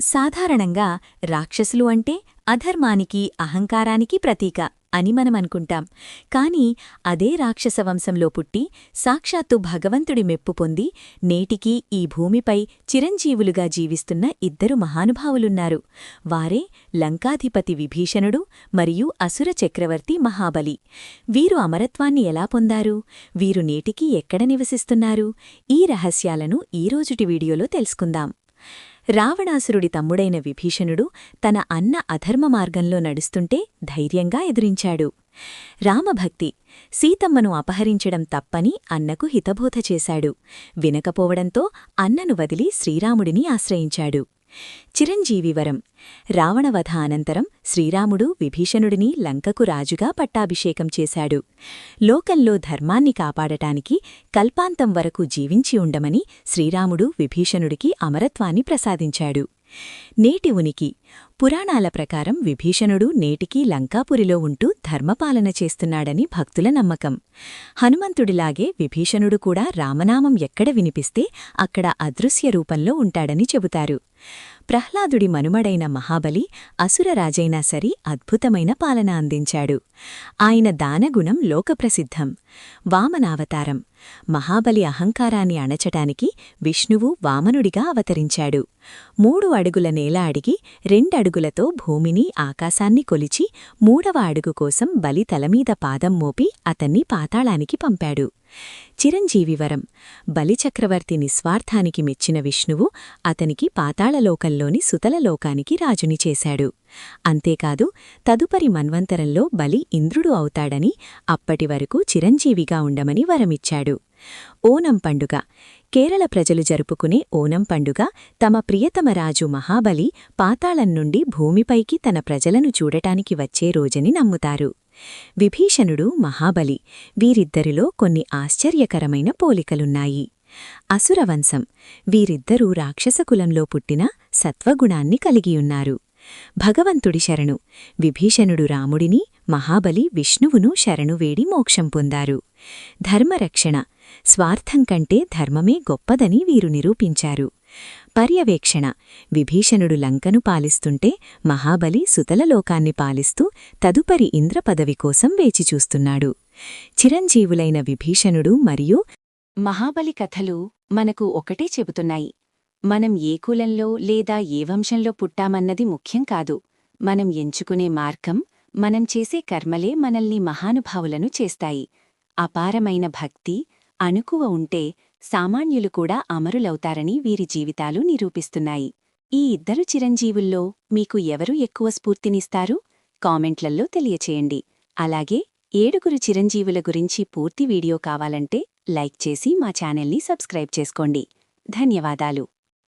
సాధారణంగా రాక్షసులు అంటే అధర్మానికి అహంకారానికి ప్రతీక అని మనమనుకుంటాం. కాని అదే రాక్షస వంశంలో పుట్టి సాక్షాత్తు భగవంతుడి మెప్పు పొంది నేటికీ ఈ భూమిపై చిరంజీవులుగా జీవిస్తున్న ఇద్దరు మహానుభావులున్నారు. వారే లంకాధిపతి విభీషణుడు మరియు అసుర చక్రవర్తి మహాబలి. వీరు అమరత్వాన్ని ఎలా పొందారు? వీరు నేటికీ ఎక్కడ నివసిస్తున్నారు? ఈ రహస్యాలను ఈరోజుటి వీడియోలో తెలుసుకుందాం. రావణాసురుడి తమ్ముడైన విభీషణుడు తన అన్న అధర్మ మార్గంలో నడుస్తుంటే ధైర్యంగా ఎదురించాడు. రామభక్తి, సీతమ్మను అపహరించడం తప్పని అన్నకు హితబోధ చేశాడు. వినకపోవడంతో అన్నను వదిలి శ్రీరాముడిని ఆశ్రయించాడు. చిరంజీవివరం, రావణవధ అనంతరం శ్రీరాముడు విభీషణుడిని లంకకు రాజుగా పట్టాభిషేకం చేశాడు. లోకంలో ధర్మాన్ని కాపాడటానికి కల్పాంతం వరకు జీవించి ఉండమని శ్రీరాముడు విభీషణుడికి అమరత్వాన్ని ప్రసాదించాడు. నేటి ఉనికి, పురాణాల ప్రకారం విభీషణుడు నేటికీ లంకాపురిలో ఉంటూ ధర్మపాలన చేస్తున్నాడని భక్తుల నమ్మకం. హనుమంతుడిలాగే విభీషణుడు కూడా రామనామం ఎక్కడ వినిపిస్తే అక్కడ అదృశ్య రూపంలో ఉంటాడని చెబుతారు. ప్రహ్లాదుడి మనుమడైన మహాబలి అసురరాజైనా సరి అద్భుతమైన పాలన అందించాడు. ఆయన దానగుణం లోకప్రసిద్ధం. వామనావతారం, మహాబలి అహంకారాన్ని అణచటానికి విష్ణువు వామనుడిగా అవతరించాడు. 3 అడుగుల నేల అడిగి 2 అడుగులతో భూమిని ఆకాశాన్ని కొలిచి 3వ అడుగు కోసం బలి తలమీద పాదం మోపి అతన్ని పాతాళానికి పంపాడు. చిరంజీవివరం, బలిచక్రవర్తి నిస్వార్థానికి మెచ్చిన విష్ణువు అతనికి పాతాళలోకంలోని సుతలలోకానికి రాజుని చేశాడు. అంతేకాదు, తదుపరి మన్వంతరంలో బలి ఇంద్రుడు అవుతాడని, అప్పటివరకు చిరంజీవిగా ఉండమని వరమిచ్చాడు. ఓనం పండుగ, కేరళ ప్రజలు జరుపుకునే ఓనం పండుగ తమ ప్రియతమ రాజు మహాబలి పాతాళం నుండి భూమిపైకి తన ప్రజలను చూడటానికి వచ్చే రోజని నమ్ముతారు. విభీషణుడు, మహాబలి, వీరిద్దరిలో కొన్ని ఆశ్చర్యకరమైన పోలికలున్నాయి. అసురవంశం, వీరిద్దరూ రాక్షసకులంలో పుట్టిన సత్వగుణాన్ని కలిగియున్నారు. భగవంతుడి శరణు, విభీషణుడు రాముడిని, మహాబలి విష్ణువును శరణువేడి మోక్షం పొందారు. ధర్మరక్షణ, స్వార్థం కంటే ధర్మమే గొప్పదని వీరు నిరూపించారు. పర్యవేక్షణ, విభీషణుడు లంకను పాలిస్తుంటే మహాబలి సుతలలోకాన్ని పాలిస్తూ తదుపరి ఇంద్రపదవి కోసం వేచిచూస్తున్నాడు. చిరంజీవులైన విభీషణుడు మరియు మహాబలి కథలు మనకు ఒకటే చెబుతున్నాయి. మనం ఏ కులంలో లేదా ఏ వంశంలో పుట్టామన్నది ముఖ్యం కాదు. మనం ఎంచుకునే మార్గం, మనం చేసే కర్మలే మనల్ని మహానుభావులను చేస్తాయి. అపారమైన భక్తి, అణుకువ ఉంటే సామాన్యులు కూడా అమరులవుతారని వీరి జీవితాలు నిరూపిస్తున్నాయి. ఈ ఇద్దరు చిరంజీవుల్లో మీకు ఎవరు ఎక్కువ స్ఫూర్తినిస్తారు? కామెంట్లల్లో తెలియచేయండి. అలాగే 7 చిరంజీవుల గురించి పూర్తి వీడియో కావాలంటే లైక్ చేసి మా ఛానల్ని సబ్స్క్రైబ్ చేసుకోండి. ధన్యవాదాలు.